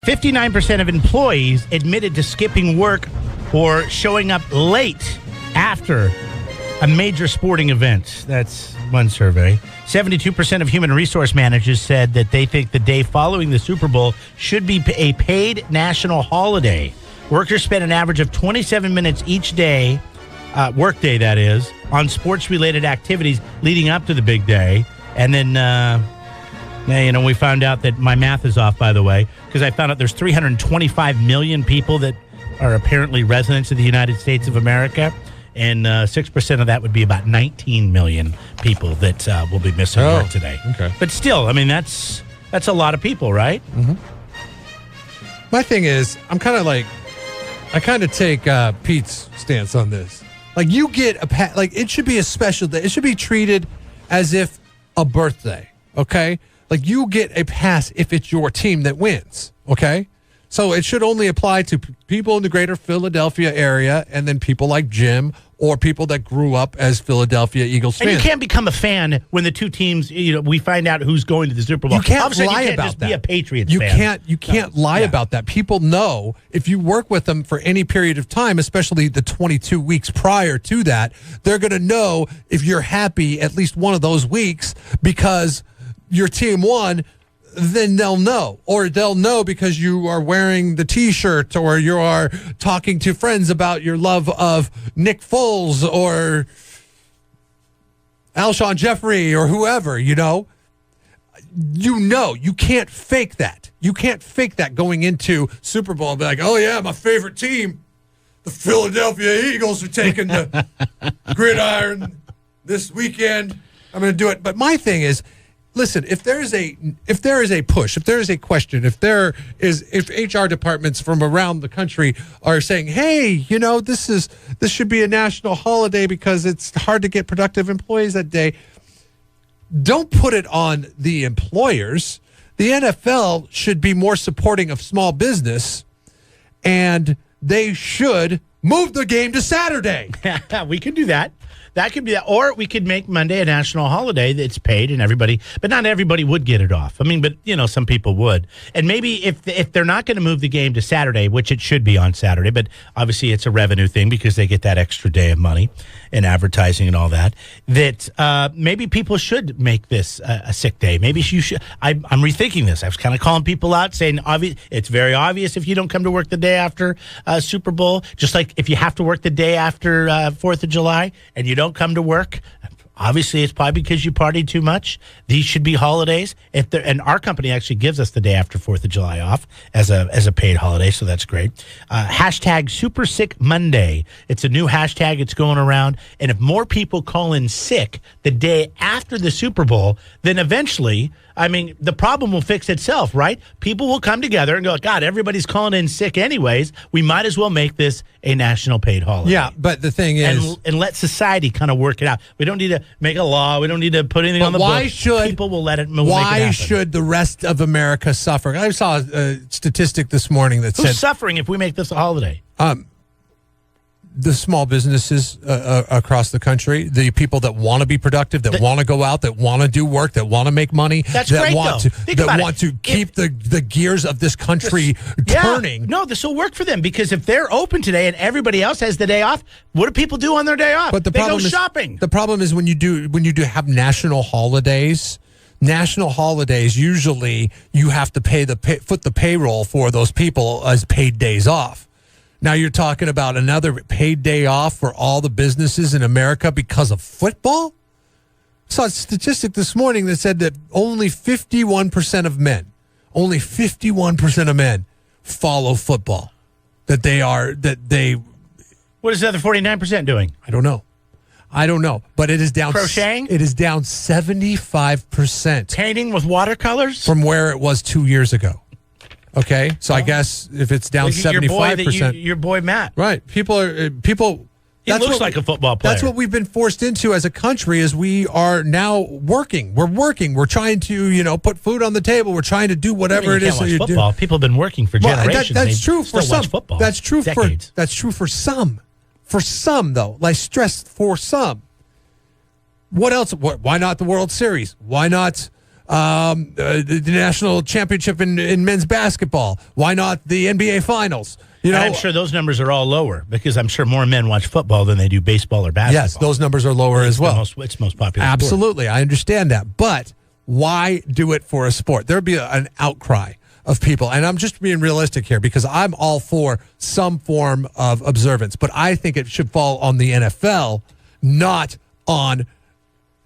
59% of employees admitted to skipping work or showing up late after a major sporting event. That's one survey. 72% of human resource managers said that they think the day following the Super Bowl should be a paid national holiday. Workers spend an average of 27 minutes each day, workday that is, on sports-related activities leading up to the big day. And then, we found out that my math is off, by the way, because I found out there's 325 million people that are apparently residents of the United States of America. And 6% of that would be about 19 million people that will be missing work today. Okay. But still, I mean, that's a lot of people, right? Mm-hmm. My thing is, I kind of take Pete's stance on this. Like, you get it should be a special day. It should be treated as if a birthday, okay? Like, you get a pass if it's your team that wins, okay? So it should only apply to people in the greater Philadelphia area and then people like Jim or people that grew up as Philadelphia Eagles fans. And you can't become a fan when the two teams, we find out who's going to the Super Bowl. You can't lie about just that. Be a Patriots fan. You can't lie about that. People know if you work with them for any period of time, especially the 22 weeks prior to that, they're going to know if you're happy at least one of those weeks because your team won. Then they'll know, or they'll know because you are wearing the T-shirt or you are talking to friends about your love of Nick Foles or Alshon Jeffrey or whoever, you can't fake that. You can't fake that going into Super Bowl and be like, oh, yeah, my favorite team, the Philadelphia Eagles, are taking the gridiron this weekend. I'm going to do it. But my thing is, listen, if there is a push, if there is a question, if HR departments from around the country are saying, hey, this should be a national holiday because it's hard to get productive employees that day, don't put it on the employers. The NFL should be more supporting of small business, and they should move the game to Saturday. We can do that. That could be that. Or we could make Monday a national holiday that's paid and everybody, but not everybody would get it off. I mean, but, some people would. And maybe if they're not going to move the game to Saturday, which it should be on Saturday, but obviously it's a revenue thing because they get that extra day of money and advertising and all that, maybe people should make this a sick day. Maybe you should. I'm rethinking this. I was kind of calling people out saying it's very obvious if you don't come to work the day after Super Bowl, just like if you have to work the day after 4th of July and you don't come to work, obviously it's probably because you partied too much. These should be holidays. And our company actually gives us the day after 4th of July off as a paid holiday, so that's great. Hashtag Super Sick Monday. It's a new hashtag. It's going around. And if more people call in sick the day after the Super Bowl, then eventually, the problem will fix itself, right? People will come together and go, God, everybody's calling in sick anyways. We might as well make this a national paid holiday. Yeah, but the thing is... And let society kind of work it out. We don't need to make a law. We don't need to put anything on the book. People will let it move. Why should the rest of America suffer? I saw a statistic this morning that said... Who's suffering if we make this a holiday? The small businesses across the country, the people that want to be productive, that want to go out, that want to do work, that want to make money, that great, want to keep the gears of this country turning. No, this will work for them because if they're open today and everybody else has the day off, what do people do on their day off? But they go shopping. The problem is when you do have national holidays. National holidays, usually you have to foot the payroll for those people as paid days off. Now you're talking about another paid day off for all the businesses in America because of football? I saw a statistic this morning that said that only 51% of men follow football. What is the other 49% doing? I don't know. But it is down. Crocheting? It is down 75%. Painting with watercolors? From where it was 2 years ago. Okay, so I guess if it's down 75%, your boy Matt, right? People. He looks like a football player. That's what we've been forced into as a country. Is we are now working. We're working. We're trying to put food on the table. We're trying to do whatever it is that you do. People have been working for generations. That's true for some. Football. That's true Decades. That's true for some. For some, though, like stress for some. What else? Why not the World Series? Why not? the national championship in men's basketball? Why not the NBA finals? You know, and I'm sure those numbers are all lower because I'm sure more men watch football than they do baseball or basketball. Yes, those numbers are lower as well. It's most popular. Absolutely, sport. I understand that. But why do it for a sport? There'd be an outcry of people, and I'm just being realistic here because I'm all for some form of observance, but I think it should fall on the NFL, not on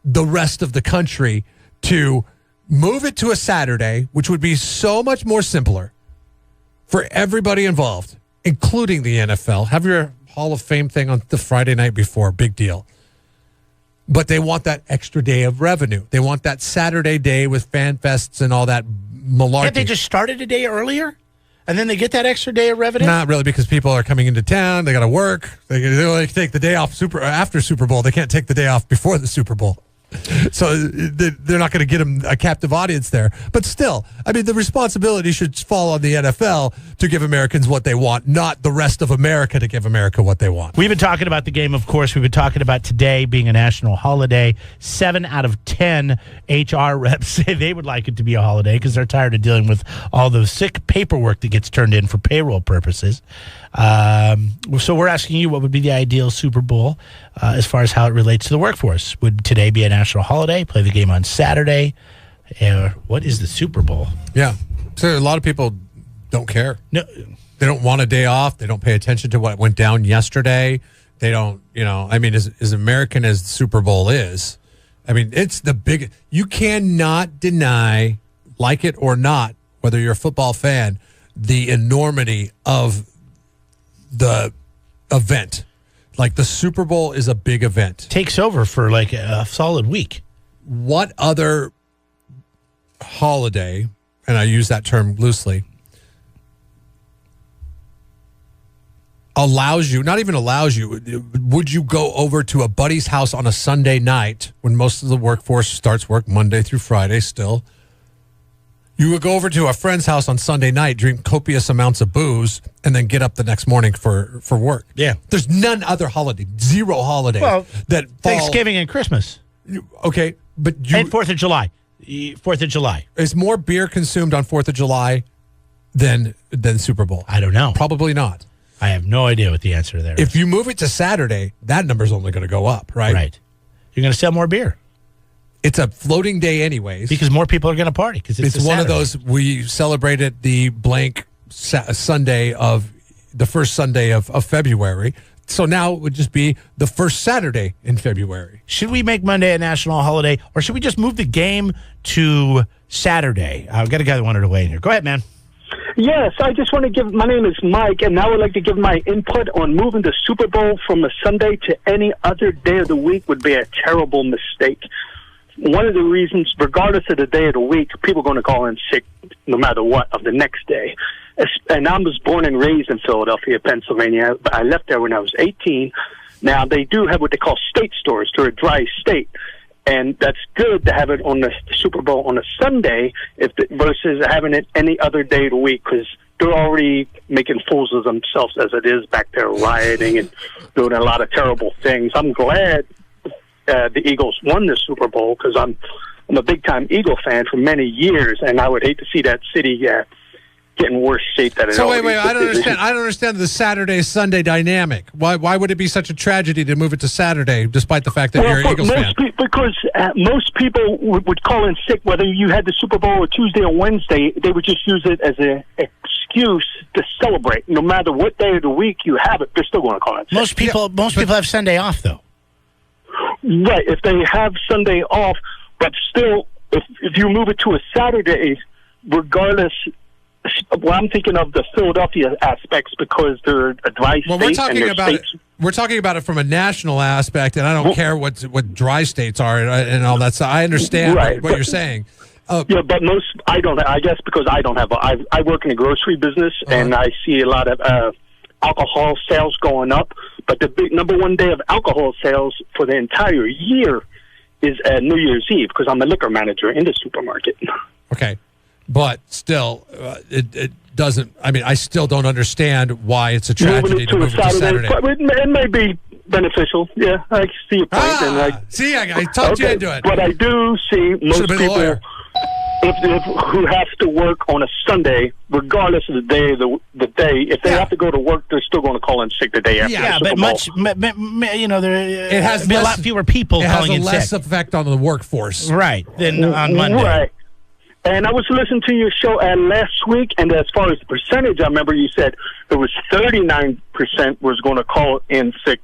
the rest of the country, to move it to a Saturday, which would be so much more simpler for everybody involved, including the NFL. Have your Hall of Fame thing on the Friday night before, big deal. But they want that extra day of revenue. They want that Saturday day with fan fests and all that malarkey. Can't they just started a day earlier, and then they get that extra day of revenue? Not really, because people are coming into town. They got to work. They only take the day off after Super Bowl. They can't take the day off before the Super Bowl. So they're not going to get them a captive audience there. But still, I mean, the responsibility should fall on the NFL to give Americans what they want, not the rest of America to give America what they want. We've been talking about the game, of course. We've been talking about today being a national holiday. 7 out of 10 HR reps say they would like it to be a holiday because they're tired of dealing with all the sick paperwork that gets turned in for payroll purposes. So we're asking you, what would be the ideal Super Bowl as far as how it relates to the workforce? Would today be a national holiday? Play the game on Saturday? What is the Super Bowl? Yeah. So a lot of people don't care. No, they don't want a day off. They don't pay attention to what went down yesterday. They don't, I mean, as American as the Super Bowl is, I mean, it's the big, you cannot deny, like it or not, whether you're a football fan, the enormity of the event. Like the Super Bowl is a big event. Takes over for like a solid week. What other holiday, and I use that term loosely, allows you, not even allows you, would you go over to a buddy's house on a Sunday night when most of the workforce starts work Monday through Friday still? You would go over to a friend's house on Sunday night, drink copious amounts of booze, and then get up the next morning for work. Yeah. There's none other holiday, zero holiday that fall. Thanksgiving and Christmas. Okay, but and 4th of July. 4th of July. Is more beer consumed on 4th of July than Super Bowl? I don't know. Probably not. I have no idea what the answer there is. If you move it to Saturday, that number's only going to go up, right? Right. You're going to sell more beer. It's a floating day anyways. Because more people are going to party. Because it's one of those, we celebrated the blank Sunday of, the first Sunday of February. So now it would just be the first Saturday in February. Should we make Monday a national holiday, or should we just move the game to Saturday? I've got a guy that wanted to weigh in here. Go ahead, man. Yes, I just want to give, my name is Mike, and I would like to give my input on moving the Super Bowl from a Sunday to any other day of the week would be a terrible mistake. One of the reasons, regardless of the day of the week, people are going to call in sick no matter what of the next day. And I was born and raised in Philadelphia, Pennsylvania, but I left there when I was 18. Now, they do have what they call state stores. They're a dry state. And that's good to have it on the Super Bowl on a Sunday versus having it any other day of the week, because they're already making fools of themselves as it is back there, rioting and doing a lot of terrible things. I'm glad the Eagles won the Super Bowl because I'm a big-time Eagle fan for many years, and I would hate to see that city get in worse shape than it So already wait, is. I don't understand. I don't understand the Saturday-Sunday dynamic. Why would it be such a tragedy to move it to Saturday, despite the fact that you're an Eagles fan? Because most people would call in sick, whether you had the Super Bowl or Tuesday or Wednesday. They would just use it as an excuse to celebrate. No matter what day of the week you have it, they're still going to call in sick. Most people have Sunday off, though. Right, if they have Sunday off, but still, if you move it to a Saturday, regardless. Well, I'm thinking of the Philadelphia aspects because they're a dry state. Well, we're talking about it from a national aspect, and I don't care what dry states are and all that. So I understand what you're saying. Yeah, but I don't. I guess because I don't have. I work in the grocery business, and I see a lot of alcohol sales going up. But the big number one day of alcohol sales for the entire year is New Year's Eve, because I'm a liquor manager in the supermarket. Okay. But still, it doesn't. I mean, I still don't understand why it's a tragedy to move it to Saturday. It may be beneficial. Yeah, I see your point. See, I talked you into it. But I do see most people who has to work on a Sunday, regardless of the day, if they have to go to work, they're still going to call in sick the day after. Yeah, the but Bowl. it has be a lot fewer people calling in sick. It has a less effect on the workforce. Right, than on Monday. Right. And I was listening to your show last week, and as far as the percentage, I remember you said it was 39% was going to call in sick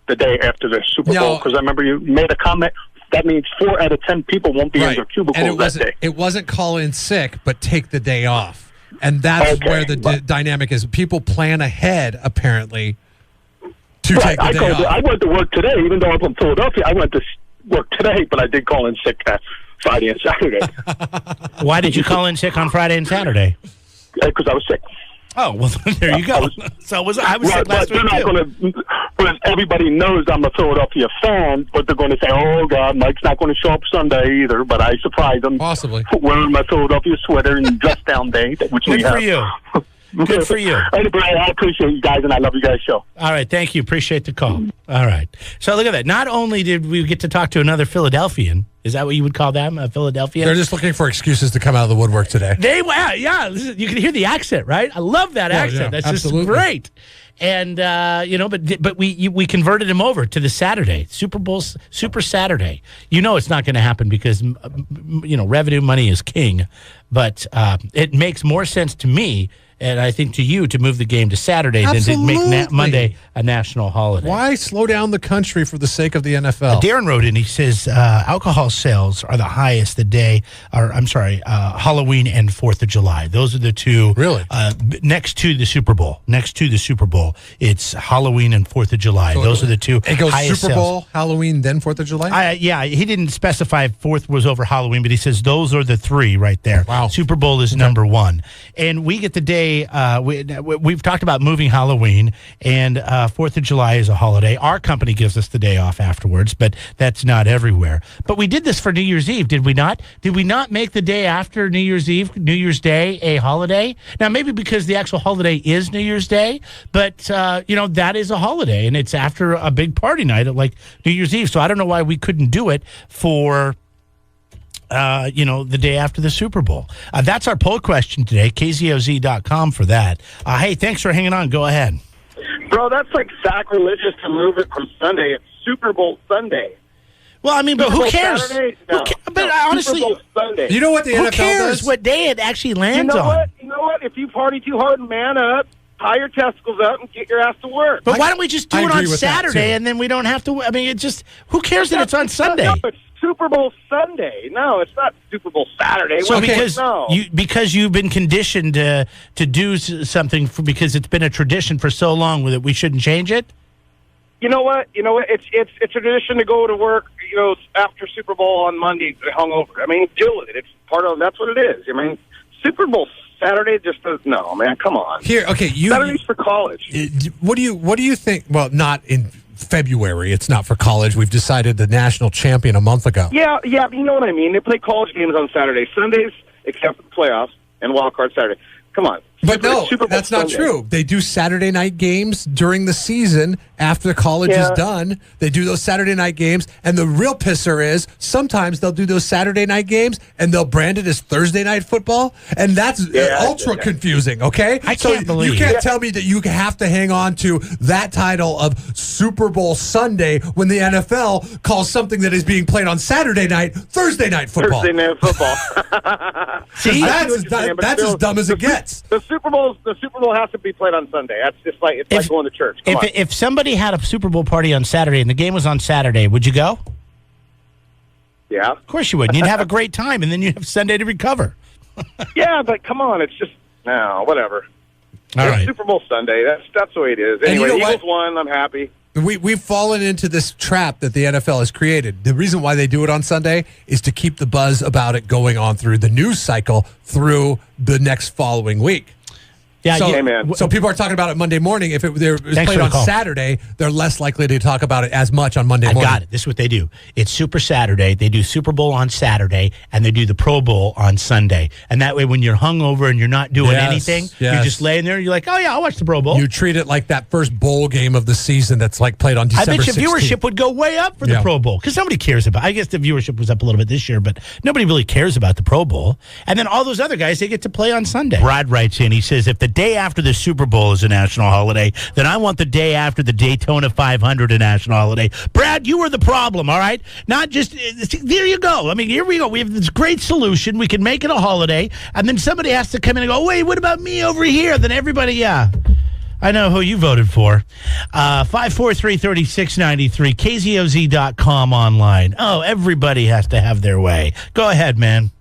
the day after the Super Bowl, because I remember you made a comment. That means 4 out of 10 people won't be in their cubicles that day. It wasn't call in sick, but take the day off. And that's where the dynamic is. People plan ahead, apparently, to take the day off. I went to work today, even though I'm from Philadelphia. I went to work today, but I did call in sick Friday and Saturday. Why did you call in sick on Friday and Saturday? Because I was sick. Oh, well, there you go. I was sick last week, too. But everybody knows I'm a Philadelphia fan, but they're going to say, oh, God, Mike's not going to show up Sunday either. But I surprised them. Possibly. Wearing my Philadelphia sweater and dress down day, which Good for you. Good for you. Anyway, I appreciate you guys, and I love you guys' show. All right, thank you. Appreciate the call. All right. So look at that. Not only did we get to talk to another Philadelphian, is that what you would call them, a Philadelphian? They're just looking for excuses to come out of the woodwork today. Yeah. You can hear the accent, right? I love that accent. Yeah, That's absolutely. just great. And but we converted him over to the Saturday Super Bowl, Super Saturday. It's not going to happen because revenue money is king, but it makes more sense to me. And I think to you to move the game to Saturday than to make Monday a national holiday. Why slow down the country for the sake of the NFL? Darren wrote in, he says, alcohol sales are the highest Halloween and 4th of July. Those are the two. Really? Next to the Super Bowl. It's Halloween and 4th of July. So those are the two. It goes highest Super Bowl, sales. Halloween, then 4th of July? He didn't specify if 4th was over Halloween, but he says those are the three right there. Wow. Super Bowl is number one. And we get the day. We've talked about moving Halloween, and 4th of July is a holiday. Our company gives us the day off afterwards, but that's not everywhere. But we did this for New Year's Eve, did we not? Did we not make the day after New Year's Eve, New Year's Day, a holiday? Now, maybe because the actual holiday is New Year's Day, but, that is a holiday, and it's after a big party night like New Year's Eve. So I don't know why we couldn't do it for the day after the Super Bowl. That's our poll question today, KZOZ.com for that. Hey, thanks for hanging on. Go ahead. Bro, that's like sacrilegious to move it from Sunday. It's Super Bowl Sunday. Well, I mean, but who cares? But honestly, Super Bowl Sunday. You know what the who NFL cares does? what day it actually lands You know on? what? You know what? If you party too hard and man up, tie your testicles up and get your ass to work. But why don't we just do I it on agree with that, Saturday too. and then we don't have to? I mean, it just who cares that it's on Sunday? No, it's Super Bowl Sunday. No, it's not Super Bowl Saturday. So Well, because you've been conditioned to do something because it's been a tradition for so long that we shouldn't change it. You know what? It's a tradition to go to work. After Super Bowl on Monday, hungover. I mean, deal with it. It's part of that's what it is. I mean, Super Bowl Saturday just no, man. Come on. Saturday's for college. What do you think? Well, not in February. It's not for college. We've decided the national champion a month ago. Yeah, you know what I mean. They play college games on Saturday, Sundays, except for the playoffs and wild card Saturday. Come on. But Super Bowl that's not Sunday. true. They do Saturday night games during the season after college is done. They do those Saturday night games, and the real pisser is sometimes they'll do those Saturday night games and they'll brand it as Thursday night football, and that's ultra confusing, okay? I can't believe you can't tell me that you have to hang on to that title of Super Bowl Sunday when the NFL calls something that is being played on Saturday night Thursday night football. Thursday night football. See, that's saying, as dumb as it gets. The Super Bowl has to be played on Sunday. That's just like like going to church. If somebody had a Super Bowl party on Saturday and the game was on Saturday, would you go? Yeah. Of course you would. You'd have a great time, and then you'd have Sunday to recover. Yeah, but come on, it's just whatever. All right. Super Bowl Sunday. That's the way it is. Anyway, you know Eagles won. I'm happy. We've fallen into this trap that the NFL has created. The reason why they do it on Sunday is to keep the buzz about it going on through the news cycle through the next following week. Yeah, so, Amen. so people are talking about it Monday morning. If it was played on call. Saturday, they're less likely to talk about it as much on Monday morning. I got it. This is what they do. It's Super Saturday. They do Super Bowl on Saturday, and they do the Pro Bowl on Sunday. And that way, when you're hungover and you're not doing anything, you're just laying there, and you're like, oh, yeah, I'll watch the Pro Bowl. You treat it like that first bowl game of the season that's like played on December 16th. I bet your viewership would go way up for the Pro Bowl because nobody cares about it. I guess the viewership was up a little bit this year, but nobody really cares about the Pro Bowl. And then all those other guys, they get to play on Sunday. Brad writes in, he says, if the day after the Super Bowl is a national holiday, then I want the day after the Daytona 500 a national holiday. Brad, you are the problem, all right? Not just, there you go. I mean, here we go. We have this great solution. We can make it a holiday, and then somebody has to come in and go, wait, what about me over here? Then everybody, I know who you voted for. 543-3693, KZOZ.com online. Oh, everybody has to have their way. Go ahead, man.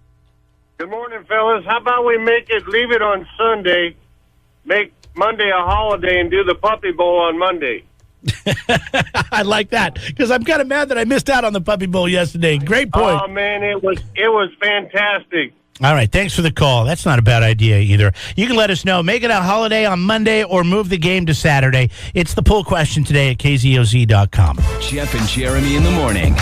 Good morning, fellas. How about we leave it on Sunday, make Monday a holiday, and do the Puppy Bowl on Monday? I like that because I'm kind of mad that I missed out on the Puppy Bowl yesterday. Great point. Oh man, it was fantastic. All right, thanks for the call. That's not a bad idea either. You can let us know. Make it a holiday on Monday or move the game to Saturday. It's the poll question today at KZOZ.com. Jeff and Jeremy in the morning.